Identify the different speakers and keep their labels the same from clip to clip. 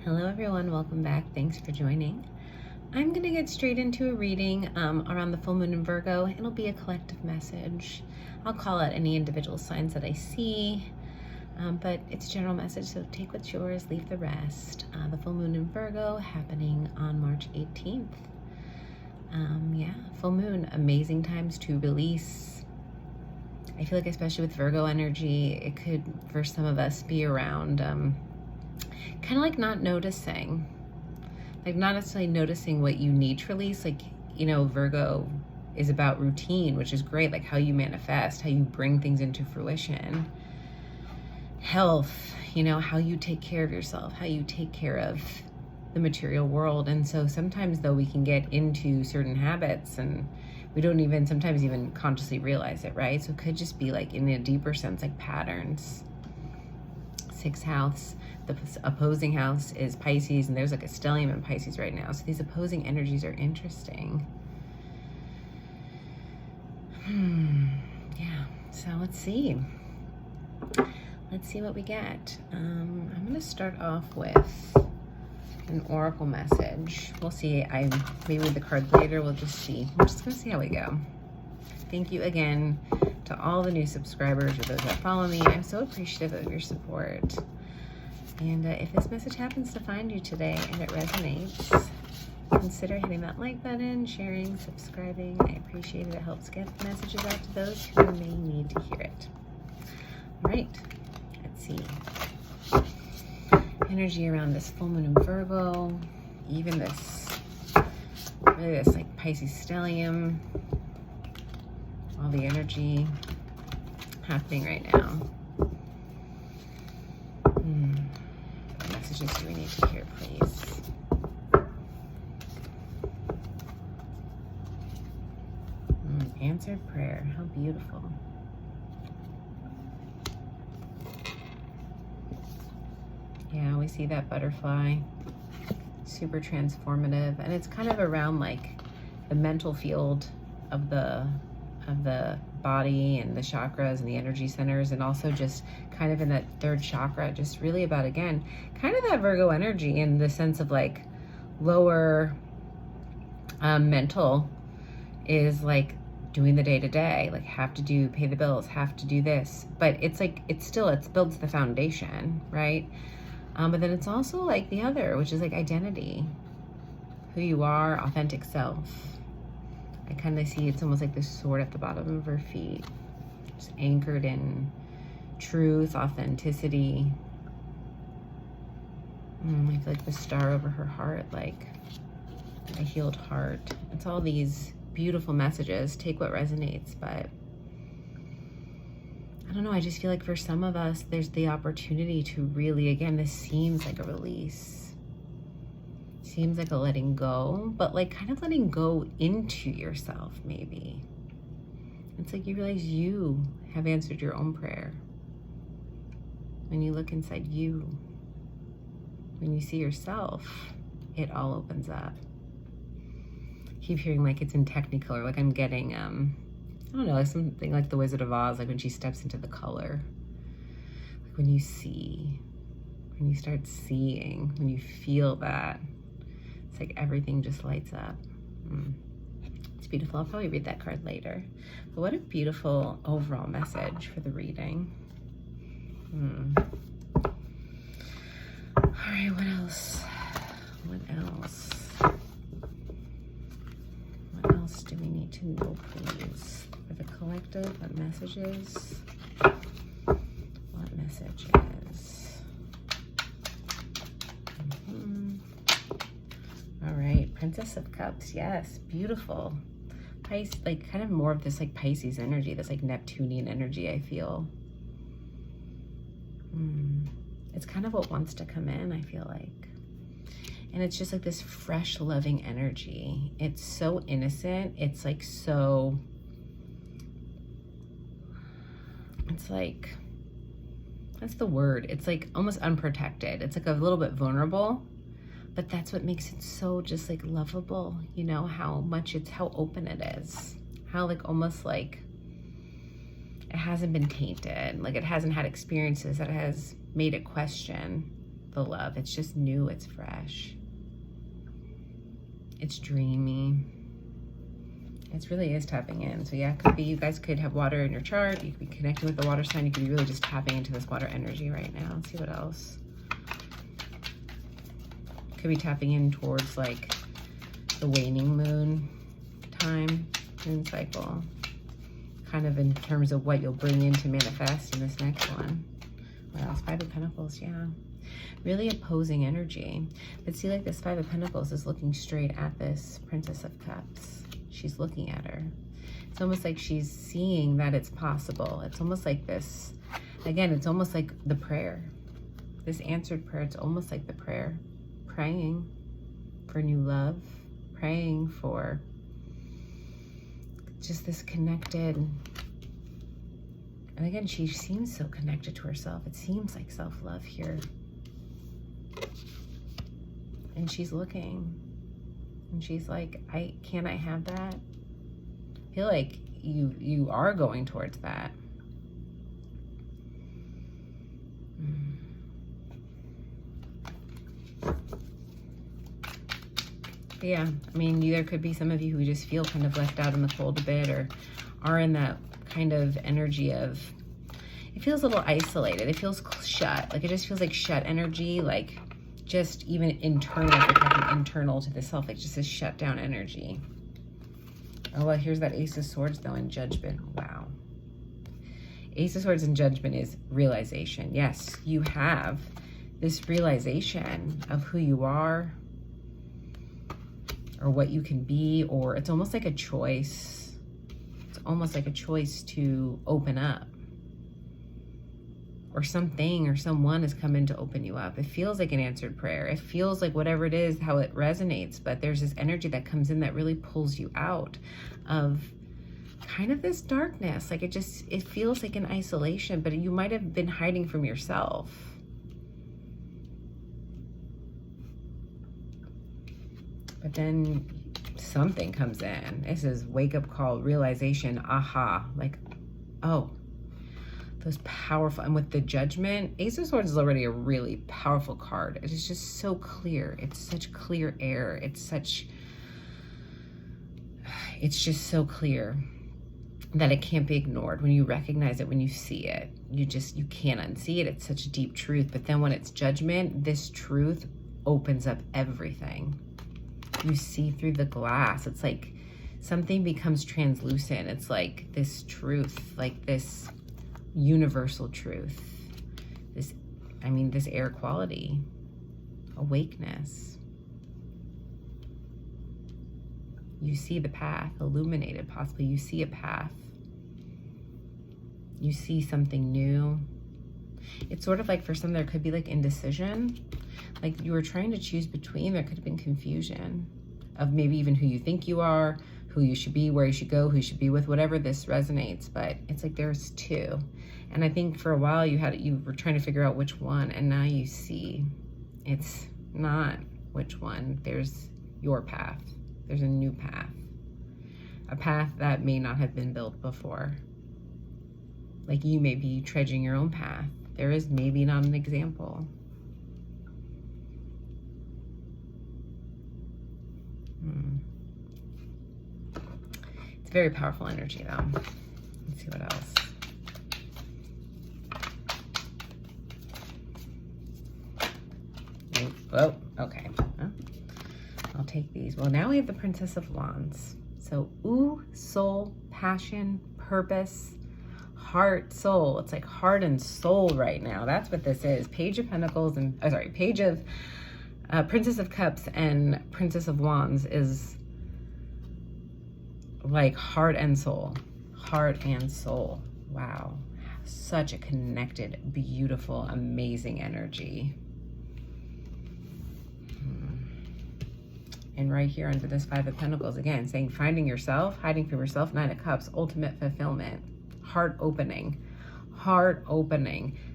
Speaker 1: Hello everyone, welcome back. Thanks for joining. I'm going to get straight into a reading around the full moon in Virgo. It'll be a collective message. I'll call out any individual signs that I see, but it's a general message, so take what's yours, leave the rest. The full moon in Virgo happening on March 18th. Full moon, amazing times to release. I feel like especially with Virgo energy, it could, for some of us, be around kind of like not noticing, like not necessarily noticing what you need to release. Like, you know, Virgo is about routine, which is great, like how you manifest, how you bring things into fruition. Health, you know, how you take care of yourself, how you take care of the material world. And so sometimes though we can get into certain habits and we don't even sometimes even consciously realize it, right? So it could just be like in a deeper sense, like patterns. Sixth house, the opposing house is Pisces, and there's like a stellium in Pisces right now. So these opposing energies are interesting. Yeah, so let's see. Let's see what we get. I'm going to start off with an oracle message. We'll see. I may read the card later. We'll just see. We're just going to see how we go. Thank you again to all the new subscribers or those that follow me. I'm so appreciative of your support. And if this message happens to find you today and it resonates, consider hitting that like button, sharing, subscribing. I appreciate it. It helps get messages out to those who may need to hear it. All right, let's see. Energy around this full moon in Virgo, even this, really this like Pisces stellium, all the energy happening right now. What messages do we need to hear, please? Answered prayer, how beautiful. Yeah, we see that butterfly, super transformative, and it's kind of around like the mental field of the body and the chakras and the energy centers, and also just kind of in that third chakra, just really about, again, kind of that Virgo energy in the sense of like lower mental is like doing the day-to-day, like have to do, pay the bills, have to do this, but it's like, it builds the foundation, right? But then it's also like the other, which is like identity, who you are, authentic self. I kind of see it's almost like this sword at the bottom of her feet, just anchored in truth, authenticity. I feel like the star over her heart, like a healed heart. It's all these beautiful messages. Take what resonates, but I don't know. I just feel like for some of us, there's the opportunity to really, again, this seems like a release. Seems like a letting go, but like kind of letting go into yourself, maybe. It's like you realize you have answered your own prayer. When you look inside you, when you see yourself, it all opens up. I keep hearing like it's in Technicolor, like I'm getting, I don't know, like something like the Wizard of Oz, like when she steps into the color. Like when you see, when you start seeing, when you feel that, it's like everything just lights up. It's beautiful. I'll probably read that card later. But what a beautiful overall message for the reading. All right, what else? What else? What else do we need to know, please? For the collective, what messages? What messages? All right, Princess of Cups, yes, beautiful. Pisces, like kind of more of this like Pisces energy, this like Neptunian energy, I feel. It's kind of what wants to come in, I feel like. And it's just like this fresh, loving energy. It's so innocent. It's like so, it's like, that's the word. It's like almost unprotected. It's like a little bit vulnerable. But that's what makes it so just like lovable, you know, how much it's, how open it is, how like almost like it hasn't been tainted, like it hasn't had experiences that has made it question the love. It's just new, it's fresh. It's dreamy. It really is tapping in. So yeah, it could be, you guys could have water in your chart. You could be connecting with the water sign. You could be really just tapping into this water energy right now. Let's see what else. Could be tapping in towards like the waning moon time, moon cycle. Kind of in terms of what you'll bring in to manifest in this next one. What else? Five of Pentacles, yeah. Really opposing energy. But see, like this Five of Pentacles is looking straight at this Princess of Cups. She's looking at her. It's almost like she's seeing that it's possible. It's almost like this, again, it's almost like the prayer. This answered prayer, it's almost like the prayer. Praying for new love. Praying for just this connected, and again, she seems so connected to herself. It seems like self-love here. And she's looking, and she's like, can I have that? I feel like you are going towards that. But yeah, I mean, there could be some of you who just feel kind of left out in the cold a bit, or are in that kind of energy of, it feels a little isolated. It feels shut. Like it just feels like shut energy, like just even internal, like internal to the self, like just this shut down energy. Oh, well, here's that Ace of Swords though in Judgment. Wow. Ace of Swords in Judgment is realization. Yes, you have this realization of who you are, or what you can be, or it's almost like a choice. It's almost like a choice to open up, or something or someone has come in to open you up. It feels like an answered prayer. It feels like whatever it is, how it resonates, but there's this energy that comes in that really pulls you out of kind of this darkness. Like it feels like an isolation, but you might have been hiding from yourself. But then something comes in. This is wake-up call, realization, aha. Like, oh, those powerful. And with the Judgment, Ace of Swords is already a really powerful card. It is just so clear. It's such clear air. It's just so clear that it can't be ignored. When you recognize it, when you see it, you can't unsee it. It's such deep truth. But then when it's Judgment, this truth opens up everything. You see through the glass. It's like something becomes translucent. It's like this truth, like this universal truth. This air quality, awakeness. You see the path illuminated, possibly. You see a path. You see something new. It's sort of like for some, there could be like indecision. Like you were trying to choose between, there could have been confusion of maybe even who you think you are, who you should be, where you should go, who you should be with, whatever this resonates. But it's like there's two. And I think for a while you were trying to figure out which one, and now you see it's not which one. There's your path. There's a new path. A path that may not have been built before. Like you may be trudging your own path. There is maybe not an example. It's very powerful energy though. Let's see what else. Oh, okay. I'll take these. Well, now we have the Princess of Wands. So, soul, passion, purpose, heart, soul. It's like heart and soul right now. That's what this is. Page of Pentacles and, Page of Princess of Cups and Princess of Wands is like heart and soul. Heart and soul. Wow. Such a connected, beautiful, amazing energy. And right here under this Five of Pentacles, again, saying finding yourself, hiding from yourself, Nine of Cups, ultimate fulfillment, heart opening,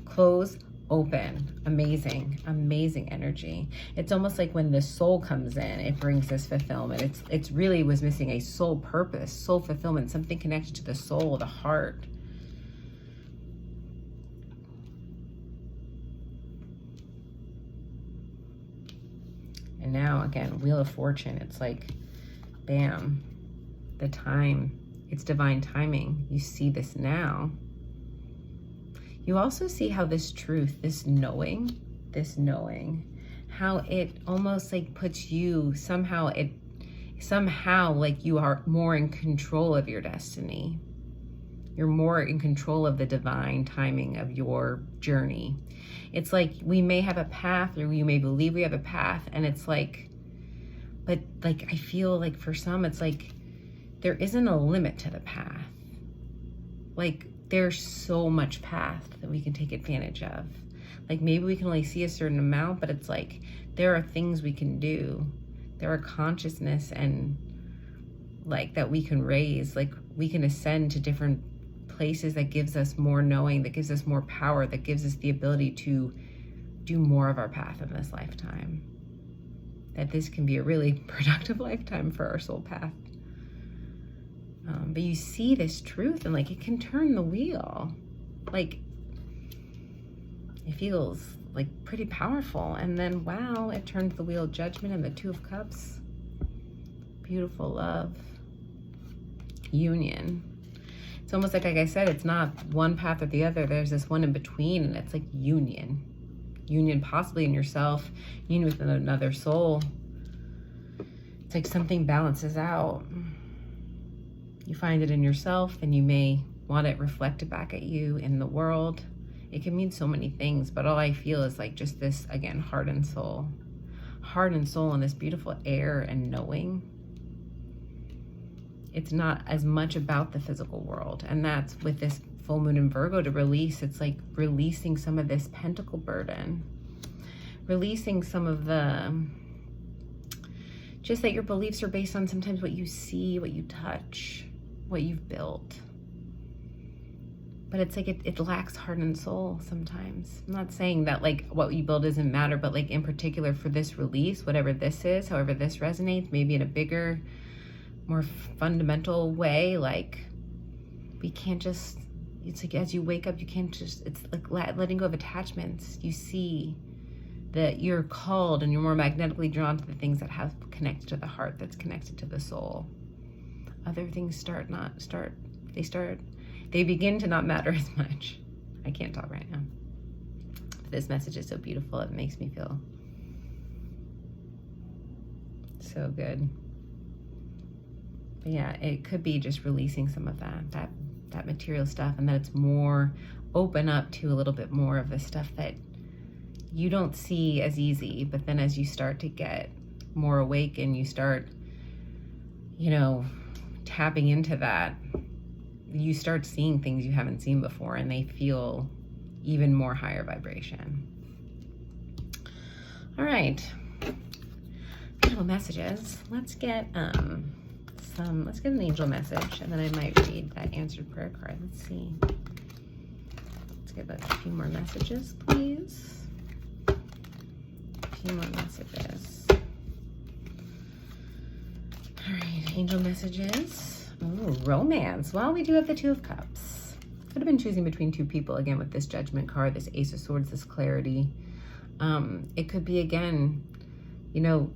Speaker 1: close, open, amazing, amazing energy. It's almost like when the soul comes in, it brings this fulfillment. It's really was missing a soul purpose, soul fulfillment, something connected to the soul, the heart. And now, again, Wheel of Fortune. It's like, bam, the time. It's divine timing. You see this now. You also see how this truth, this knowing, how it almost like puts you somehow like you are more in control of your destiny. You're more in control of the divine timing of your journey. It's like we may have a path, or you may believe we have a path, and it's like, but like I feel like for some it's like there isn't a limit to the path. Like there's so much path that we can take advantage of. Like maybe we can only see a certain amount, but it's like there are things we can do. There are consciousness and like that we can raise, like we can ascend to different places that gives us more knowing, that gives us more power, that gives us the ability to do more of our path in this lifetime. That this can be a really productive lifetime for our soul path. But you see this truth and like it can turn the wheel. Like it feels like pretty powerful. And then wow, it turns the wheel of Judgment and the Two of Cups. Beautiful love. Union. It's almost like I said, it's not one path or the other. There's this one in between, and it's like union. Union possibly in yourself, union with another soul. It's like something balances out. You find it in yourself, then you may want it reflected back at you in the world. It can mean so many things, but all I feel is like just this, again, heart and soul. Heart and soul and this beautiful air and knowing. It's not as much about the physical world. And that's with this full moon in Virgo to release. It's like releasing some of this pentacle burden. Releasing some of the, just that your beliefs are based on sometimes what you see, what you touch, what you've built. But it's like it lacks heart and soul sometimes. I'm not saying that like what you build doesn't matter, but like in particular for this release, whatever this is, however this resonates, maybe in a bigger, more fundamental way, like we can't just, it's like as you wake up, you can't just, it's like letting go of attachments. You see that you're called and you're more magnetically drawn to the things that have connected to the heart, that's connected to the soul. Other things they begin to not matter as much. I can't talk right now. This message is so beautiful. It makes me feel so good. But yeah, it could be just releasing some of that material stuff, and that it's more open up to a little bit more of the stuff that you don't see as easy. But then as you start to get more awake and you start, you know, tapping into that, you start seeing things you haven't seen before, and they feel even more higher vibration. All right, beautiful messages. Let's get an angel message, and then I might read that answered prayer card. Let's see. Let's get a few more messages, please. A few more messages. All right, angel messages. Ooh, romance. Well, we do have the Two of Cups. Could have been choosing between two people, again, with this Judgment card, this Ace of Swords, this clarity. It could be, again, you know,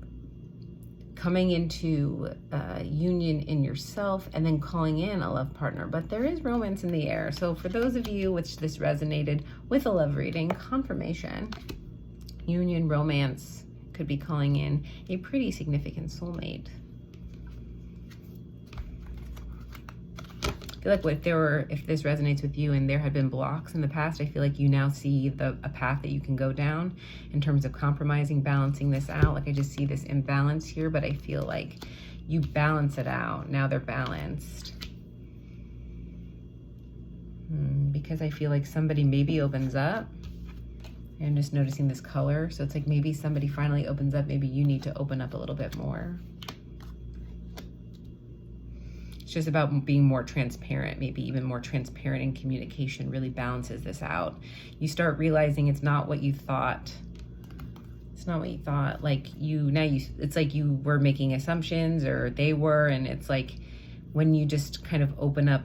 Speaker 1: coming into union in yourself and then calling in a love partner. But there is romance in the air. So for those of you which this resonated with a love reading, confirmation, union, romance, could be calling in a pretty significant soulmate. I feel like if this resonates with you and there had been blocks in the past, I feel like you now see a path that you can go down in terms of compromising, balancing this out. Like I just see this imbalance here, but I feel like you balance it out. Now they're balanced. Because I feel like somebody maybe opens up. I'm just noticing this color. So it's like maybe somebody finally opens up. Maybe you need to open up a little bit more. It's just about being more transparent, maybe even more transparent in communication really balances this out. You start realizing it's not what you thought. It's not what you thought. Like it's like you were making assumptions, or they were, and it's like when you just kind of open up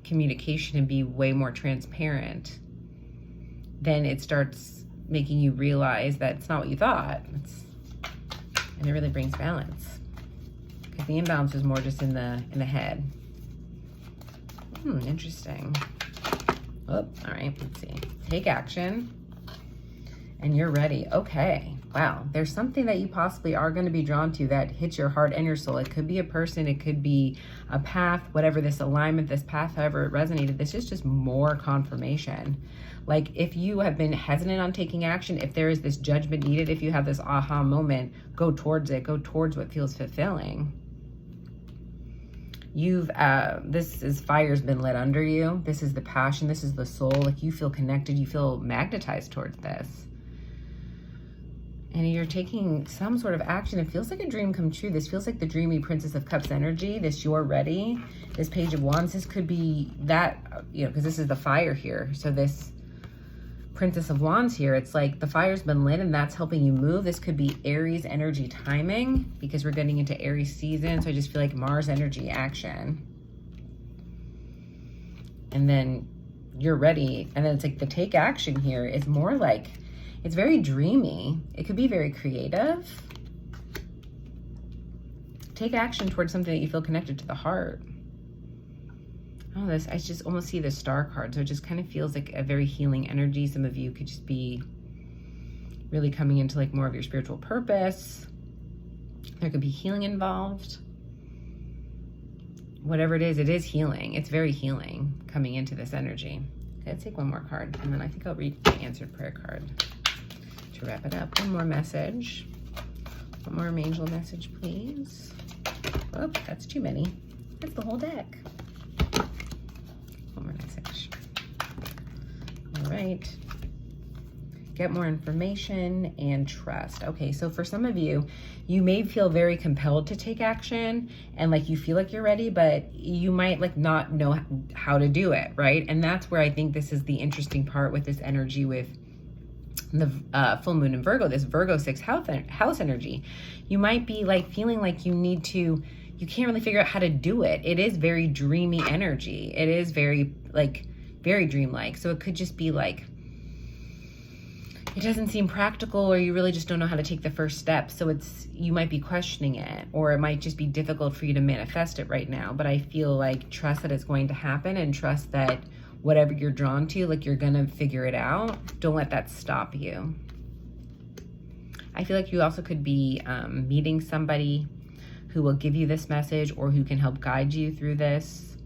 Speaker 1: communication and be way more transparent, then it starts making you realize that it's not what you thought. And it really brings balance. Because the imbalance is more just in the head. Interesting. Oh, all right, let's see. Take action. And you're ready. Okay. Wow. There's something that you possibly are going to be drawn to that hits your heart and your soul. It could be a person. It could be a path, whatever this alignment, this path, however it resonated. This is just more confirmation. Like if you have been hesitant on taking action, if there is this judgment needed, if you have this aha moment, go towards it. Go towards what feels fulfilling. This is fire's been lit under you. This is the passion. This is the soul. Like you feel connected. You feel magnetized towards this. And you're taking some sort of action. It feels like a dream come true. This feels like the dreamy Princess of Cups energy. This you're ready. This Page of Wands. This could be that, because this is the fire here. So this Princess of Wands here, it's like the fire's been lit and that's helping you move. This could be Aries energy timing because we're getting into Aries season. So I just feel like Mars energy action. And then you're ready. And then it's like the take action here is more like, it's very dreamy. It could be very creative. Take action towards something that you feel connected to the heart. Oh, I just almost see the Star card. So it just kind of feels like a very healing energy. Some of you could just be really coming into like more of your spiritual purpose. There could be healing involved. Whatever it is healing. It's very healing coming into this energy. Okay, let's take one more card. And then I think I'll read the answered prayer card. To wrap it up, one more message. One more angel message, please. Oh, that's too many. That's the whole deck. One more message. All right. Get more information and trust. Okay, so for some of you, you may feel very compelled to take action and like you feel like you're ready, but you might like not know how to do it, right? And that's where I think this is the interesting part with this energy with the full moon in Virgo, this Virgo 6th house energy. You might be like feeling like you can't really figure out how to do it. It is very dreamy energy. It is very dreamlike. So it could just be like, it doesn't seem practical, or you really just don't know how to take the first step. So you might be questioning it, or it might just be difficult for you to manifest it right now. But I feel like trust that it's going to happen, and trust that whatever you're drawn to, like you're gonna figure it out. Don't let that stop you. I feel like you also could be meeting somebody who will give you this message or who can help guide you through this.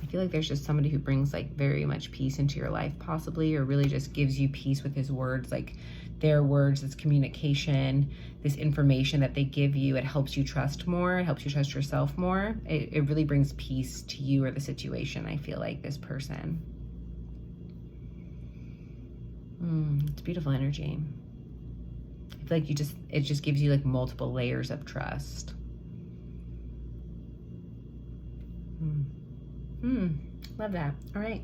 Speaker 1: I feel like there's just somebody who brings like very much peace into your life possibly, or really just gives you peace with his words, like their words, this communication, this information that they give you. It helps you trust more. It helps you trust yourself more. It really brings peace to you or the situation. I feel like this person. It's beautiful energy. I feel like it just gives you like multiple layers of trust. Love that. All right.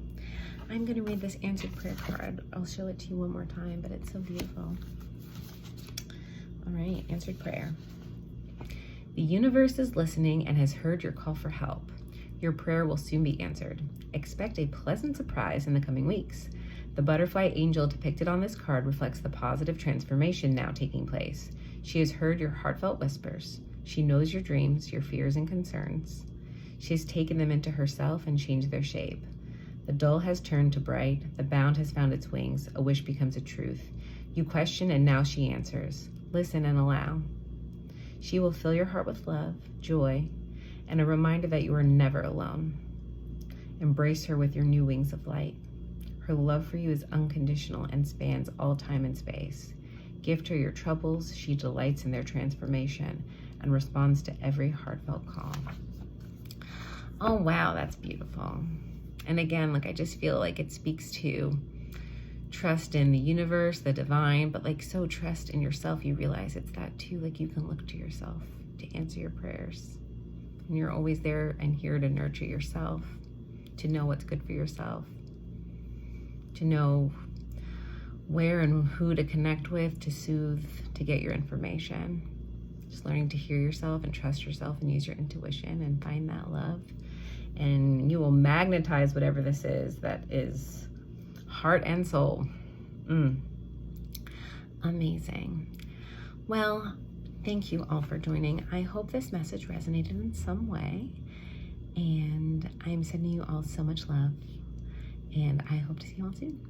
Speaker 1: I'm going to read this answered prayer card. I'll show it to you one more time, but it's so beautiful. All right, answered prayer. The universe is listening and has heard your call for help. Your prayer will soon be answered. Expect a pleasant surprise in the coming weeks. The butterfly angel depicted on this card reflects the positive transformation now taking place. She has heard your heartfelt whispers. She knows your dreams, your fears, and concerns. She has taken them into herself and changed their shape. The dull has turned to bright, the bound has found its wings, a wish becomes a truth. You question and now she answers. Listen and allow. She will fill your heart with love, joy, and a reminder that you are never alone. Embrace her with your new wings of light. Her love for you is unconditional and spans all time and space. Gift her your troubles, she delights in their transformation and responds to every heartfelt call. Oh wow, that's beautiful. And again, like I just feel like it speaks to trust in the universe, the divine, but like so trust in yourself. You realize it's that too. Like you can look to yourself to answer your prayers. And you're always there and here to nurture yourself, to know what's good for yourself, to know where and who to connect with, to soothe, to get your information. Just learning to hear yourself and trust yourself and use your intuition and find that love. And you will magnetize whatever this is that is heart and soul. Amazing. Well, thank you all for joining. I hope this message resonated in some way, and I'm sending you all so much love, and I hope to see you all soon.